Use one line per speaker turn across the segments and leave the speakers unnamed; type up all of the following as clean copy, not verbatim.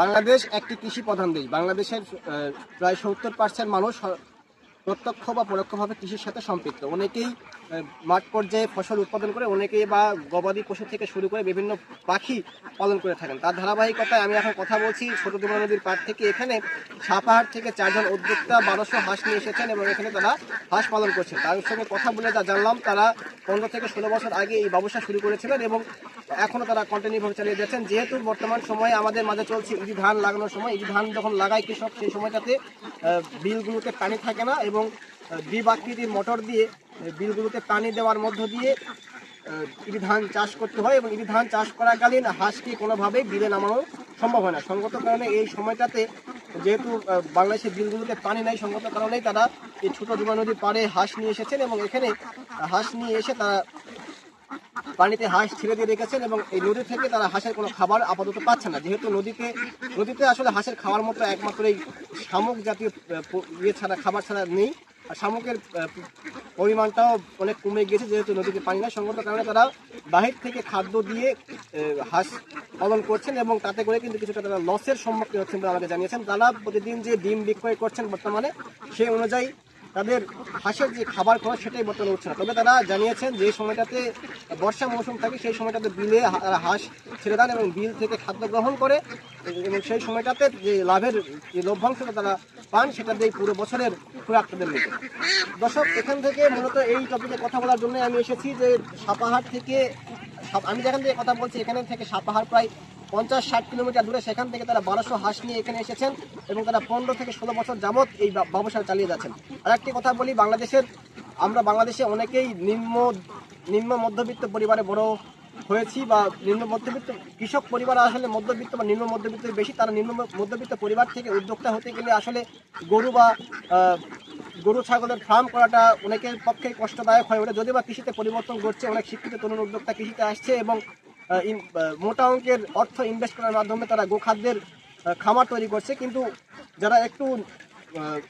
বাংলাদেশ একটি কৃষি প্রধান দেশ। বাংলাদেশের প্রায় 70% মানুষ প্রত্যক্ষ বা পরোক্ষভাবে কৃষির সাথে সম্পৃক্ত। অনেকেই মাঠ পর্যায়ে ফসল উৎপাদন করে, অনেকেই বা গবাদি পশু থেকে শুরু করে বিভিন্ন পাখি পালন করে থাকেন। তার ধারাবাহিকতায় আমি এখন কথা বলছি ছোট যমুনা নদীর পাড় থেকে। এখানে সাপাহার থেকে 4 জন উদ্যোক্তা 1200 হাঁস নিয়ে এসেছেন এবং এখানে তারা হাঁস পালন করছেন। তার সঙ্গে কথা বলে যা জানলাম, তারা 15 থেকে 16 বছর আগে এই ব্যবসা শুরু করেছিলেন এবং এখনও তারা কন্টিনিউভাবে চালিয়ে যাচ্ছেন। যেহেতু বর্তমান সময়ে আমাদের মাঝে চলছে ইরি ধান লাগানোর সময়, ইরি ধান যখন লাগায় কৃষক, সেই সময়টাতে বিলগুলোতে পানি থাকে না এবং দ্বীপ আকৃতির মোটর দিয়ে বিলগুলোতে পানি দেওয়ার মধ্য দিয়ে ইরি ধান চাষ করতে হয় এবং ইরি ধান চাষ করাকালীন হাঁসকে কোনোভাবেই বিলে নামানো সম্ভব হয় না। সঙ্গত কারণে এই সময়টাতে যেহেতু বাংলাদেশের বিলগুলোতে পানি নাই, সঙ্গত কারণেই তারা এই ছোট যমুনা নদীর পাড়ে হাঁস নিয়ে এসেছেন এবং এখানে হাঁস নিয়ে এসে তারা পানিতে হাঁস ছেড়ে দিয়ে রেখেছেন এবং এই নদী থেকে তারা হাঁসের কোনো খাবার আপাতত পাচ্ছে না। যেহেতু নদীতে আসলে হাঁসের খাওয়ার মতো একমাত্র এই শামুক জাতীয় ইয়ে ছাড়া, খাবার ছাড়া নেই। আর শামুকের পরিমাণটাও অনেক কমে গিয়েছে যেহেতু নদীতে পানি না। সঙ্গত কারণে তারা বাহির থেকে খাদ্য দিয়ে হাঁস পালন করছেন এবং তাতে করে কিন্তু কিছুটা তারা লসের সম্মুখীন হচ্ছেন বলে আমাকে জানিয়েছেন। তারা প্রতিদিন যে ডিম বিক্রয় করছেন বর্তমানে, সেই অনুযায়ী তাদের হাঁসের যে খাবার খরচ সেটাই বর্তমানে উঠছে না। তবে তারা জানিয়েছেন যে সময়টাতে বর্ষা মৌসুম থাকে সেই সময়টাতে বিলে হাঁস ছেড়ে দেন এবং বিল থেকে খাদ্য গ্রহণ করে এবং সেই সময়টাতে যে লাভের যে লভ্যাংশটা তারা পান সেটা দিয়ে পুরো বছরের খোরাক তাদের মেটে। দর্শক, এখান থেকে মূলত এই টপিকে কথা বলার জন্য আমি এসেছি যে সাপাহার থেকে, আমি যেখান থেকে কথা বলছি এখানে থেকে সাপাহার প্রায় 50-60 কিলোমিটার দূরে। সেখান থেকে তারা 1200 হাঁস নিয়ে এখানে এসেছেন এবং তারা 15 থেকে 16 বছর যাবৎ এই ব্যবসা চালিয়ে যাচ্ছেন। আর একটি কথা বলি, আমরা বাংলাদেশে অনেকেই নিম্ন মধ্যবিত্ত পরিবারে বড় হয়েছি বা নিম্ন মধ্যবিত্ত কৃষক পরিবার আসলে মধ্যবিত্ত বা নিম্ন মধ্যবিত্তের বেশি। তারা নিম্ন মধ্যবিত্ত পরিবার থেকে উদ্যোক্তা হতে গেলে আসলে গরু ছাগলের ফার্ম করাটা অনেকের পক্ষেই কষ্টদায়ক হয়ে ওঠে। যদিও বা কৃষিতে পরিবর্তন ঘটছে, অনেক শিক্ষিত তরুণ উদ্যোক্তা কৃষিতে আসছে এবং মোটা অঙ্কের অর্থ ইনভেস্ট করার মাধ্যমে তারা গোখাদ্যের খামার তৈরি করছে। কিন্তু যারা একটু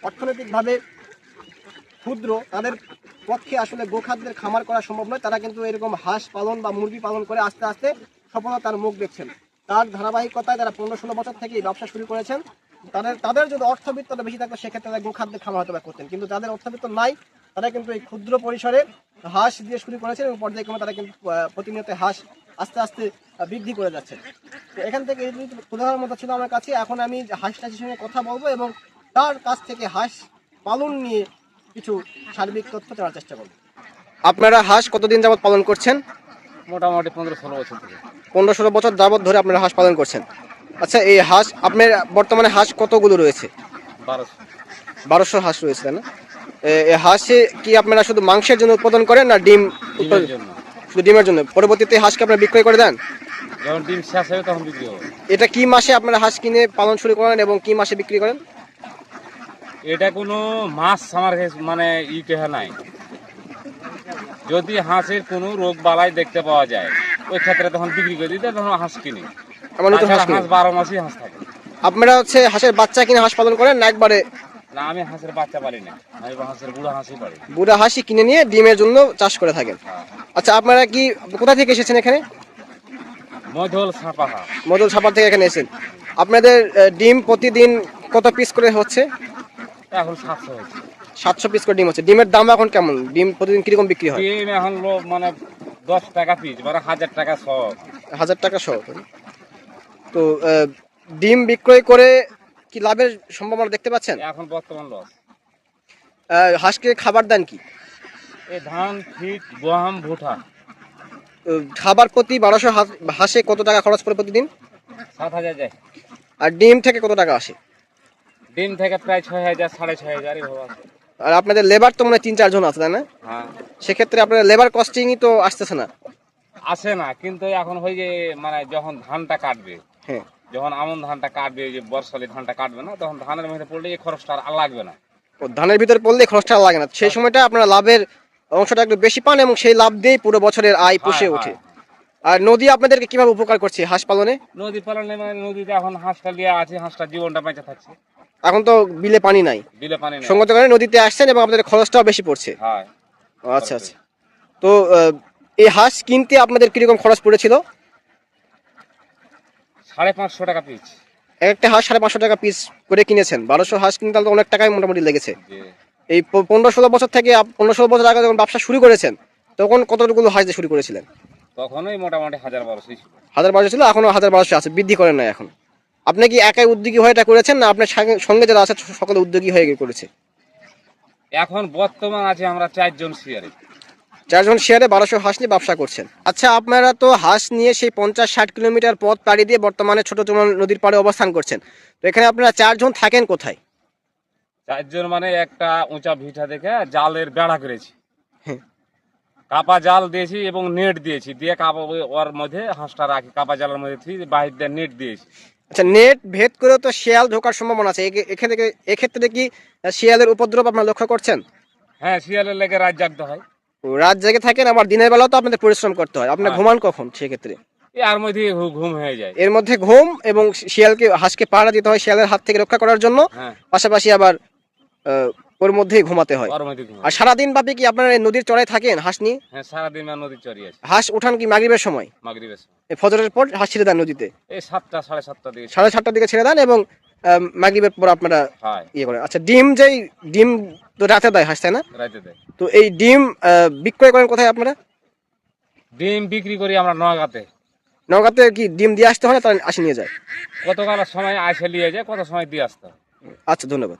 অর্থনৈতিকভাবে ক্ষুদ্র, তাদের পক্ষে আসলে গোখাদ্যের খামার করা সম্ভব নয়। তারা কিন্তু এরকম হাঁস পালন বা মুরগি পালন করে আস্তে আস্তে সফলতার মুখ দেখছেন। তার ধারাবাহিকতায় তারা 15-16 বছর থেকে এই ব্যবসা শুরু করেছেন। তাদের যদি অর্থবিত্তটা বেশি থাকতো সেক্ষেত্রে তারা গোখাদ্যের খামার হয়তো করতেন, কিন্তু যাদের অর্থবিত্ত নাই তারা কিন্তু এই ক্ষুদ্র পরিসরে হাঁস দিয়ে শুরু করেছেন এবং পর্যায়ক্রমে তারা কিন্তু প্রতিনিয়ত হাঁস আস্তে আস্তে বৃদ্ধি করে যাচ্ছে। তো এখান থেকে এই উদাহরণ মতো ছিল আমার কাছে। এখন আমি হাঁস চাষির সঙ্গে কথা বলবো এবং তার কাছ থেকে হাঁস পালন নিয়ে কিছু সার্বিক তথ্য জানার চেষ্টা করবো। আপনারা হাঁস কতদিন যাবত পালন করছেন?
মোটামুটি 15-16 বছর থেকে।
15-16 বছর যাবত ধরে আপনারা হাঁস পালন করছেন। আচ্ছা, এই হাঁস আপনার বর্তমানে হাঁস কতগুলো রয়েছে? 1200 হাঁস রয়েছে, তাই না? এই হাঁসে কি আপনারা শুধু মাংসের জন্য উৎপাদন করেন না ডিম
ডিমের জন্য?
শুধু ডিমের জন্য। পরবর্তীতে হাঁসকে আপনারা বিক্রয় করে দেন?
যখন ডিম শেষ হবে তখন বিক্রি হবে।
এটা কি মাসে আপনারা হাঁস কিনে পালন শুরু করেন এবং কি মাসে বিক্রি করেন?
এটা কোনো মাছ আমার মানে কেহা নাই। যদি হাঁসের কোনো রোগ বালাই দেখতে পাওয়া যায় ওই ক্ষেত্রে তখন বিক্রি করে দিতে, তখন হাঁস কিনি। হাঁস 12 মাসই হাঁস থাকে।
আপনারা হাঁসের বাচ্চা কিনে হাঁস পালন করেন না একবারে?
না, আমি হাঁসের বাচ্চা পারি না, আমি হাঁসের বুড়া হাঁসই পারি।
বুড়া হাঁসই কিনে নিয়ে ডিমের জন্য চাষ করে থাকেন। আচ্ছা, আপনারা কি কোথা থেকে এসেছেন এখানে?
মধুল
ছাপাহার থেকে এখানে এসেছেন। আপনাদের ডিম প্রতিদিন কত পিস করে হচ্ছে?
এখন 700 হচ্ছে।
700 পিস করে ডিম হচ্ছে। ডিমের দাম এখন কেমন? ডিম প্রতিদিন কিরকম বিক্রি হয়?
ডিম এখন মানে 10 টাকা পিস, মানে 1000 টাকা সহ।
1000 টাকা সহ। তো ডিম বিক্রয় করে কি লাভের সম্ভাবনা দেখতে পাচ্ছেন?
এখন বর্তমান লস।
হাঁসকে খাবার দেন কি?
এই ধান, ফিট, গম, ভুট্টা।
খাবার প্রতি 1200 হাঁসে কত টাকা খরচ পড়ে প্রতিদিন?
7000 যায়।
আর ডিম থেকে কত টাকা আসে?
ডিম থেকে প্রায় 6000, 6500 এভাবে আসে।
আর আপনাদের লেবার তো মনে হয় 3-4 জন আছে, তাই না?
হ্যাঁ।
সেক্ষেত্রে আপনার লেবার কস্টিংই তো আসতেছে না?
আসে না, কিন্তু এখন হয়ে যে মানে যখন ধানটা কাটবে,
হ্যাঁ,
যখন আমন ধানটা কাটবে, যে বর্ষালে ধানটা কাটবে না, তখন ধানের মধ্যে পড়লে এই খরচটা আর লাগবে না।
ধানের ভিতরে পড়লে খরচটা লাগে না, সেই সময়টা আপনারা লাভের অংশটা একটু বেশি পান এবং সেই লাভ দিয়েই পুরো বছরের আয় পুষে ওঠে। আর নদী আপনাদেরকে কিভাবে উপকার করছে হাঁস পালনে?
নদী পালনে মানে নদীতে এখন হাঁসটা লিয়ে আছে, হাঁসটা জীবনটা বেঁচে থাকছে।
এখন তো বিলে পানি নাই, সঙ্গত কারণে নদীতে আসছেন এবং আপনাদের খরচটাও বেশি পড়ছে।
হ্যাঁ।
আচ্ছা আচ্ছা। তো এই হাঁস কিনতে আপনাদের কিরকম খরচ পড়েছিল?
550 টাকা পিস।
একটা হাঁস 550 টাকা পিস করে কিনেছেন, 1200 হাঁস কিনতে তাহলে তো অনেক টাকাই মোটামুটি লেগেছে।
যে
এই 15-16 বছর থেকে 15-16 বছর আগে যখন ব্যবসা শুরু করেছেন তখন কতগুলো হাঁস দিয়ে শুরু করেছিলেন?
তখনই মোটামুটি 1000-1200 ছিল।
1200 ছিল, এখনো 1200 আছে, বৃদ্ধি করেন না এখন? আপনি কি একাই উদ্যোগী হয়ে এটা করেছেন, না আপনার সঙ্গে যারা আছে সকলে উদ্যোগী হয়ে করেছে?
এখন বর্তমান আছে আমরা 4 জন শেয়ারে।
4 জন শেয়ারে 1200 হাঁস নিয়ে ব্যবসা করছেন। আচ্ছা, আপনারা তো হাঁস নিয়ে সেই 50-60 কিলোমিটার পথ পাড়ি দিয়ে বর্তমানে ছোট যমুনা নদীর পাড়ে অবস্থান করছেন, তো এখানে আপনারা 4 জন থাকেন কোথায়?
4 জন মানে একটা উঁচা ভিটা দেখে জালের বেড়া করেছি,
হ্যাঁ।
কাপা জাল দিয়েছি এবং নেট দিয়েছি, দিয়ে কাপা ওর মধ্যে হাঁসটা রাখি, কাপা জালের মধ্যে বাহির দিয়ে নেট দিয়েছি।
আচ্ছা, নেট ভেদ করেও তো শিয়াল ঢোকার সম্ভাবনা আছে, এক্ষেত্রে কি শিয়ালের উপদ্রব আপনারা লক্ষ্য করছেন?
হ্যাঁ, শিয়ালের লেগে রাত জাগতে হয়।
রাত জেগে থাকেন, আবার দিনের বেলাও তো আপনাদের পরিশ্রম করতে হয়, আপনারা ঘুমান কখন সেক্ষেত্রে?
আর মধ্যে ঘুম হয়ে যায়।
এর মধ্যে ঘুম এবং হাঁসকে পাহারা দিতে হয় শিয়ালের হাত থেকে রক্ষা করার জন্য,
হ্যাঁ,
পাশাপাশি আবার ওর মধ্যেই ঘুমাতে হয়।
ওর মধ্যে ঘুম হয়।
আর সারাদিন ব্যাপী কি আপনারা এই নদীর চড়ায় থাকেন হাঁস নিয়ে?
হ্যাঁ, সারাদিন আর নদীর চড়ি আছে।
হাঁস উঠান কি মাগরিবের সময়?
মাগরিবের সময়।
এই ফজরের পর হাঁস ছেড়ে দেন নদীতে?
এই 7টা 7:30 দিকে
7:30টার দিকে ছেড়ে দেন এবং মাগরিবের পর আপনারা
হয়,
ইয়ে করেন। আচ্ছা, ডিম তো রাতে দেয় হাঁস, তাই না?
রাতে দেয়।
তো এই ডিম বিক্রয় করেন কোথায় আপনারা?
ডিম বিক্রি করি আমরা নগাতে।
নওগাঁতে কি ডিম দিয়ে আসতে হয় না তারা আসে নিয়ে যায়?
কতকাল সময় আসে নিয়ে যায়, কত সময় দিয়ে আসতে হয়।
আচ্ছা, ধন্যবাদ।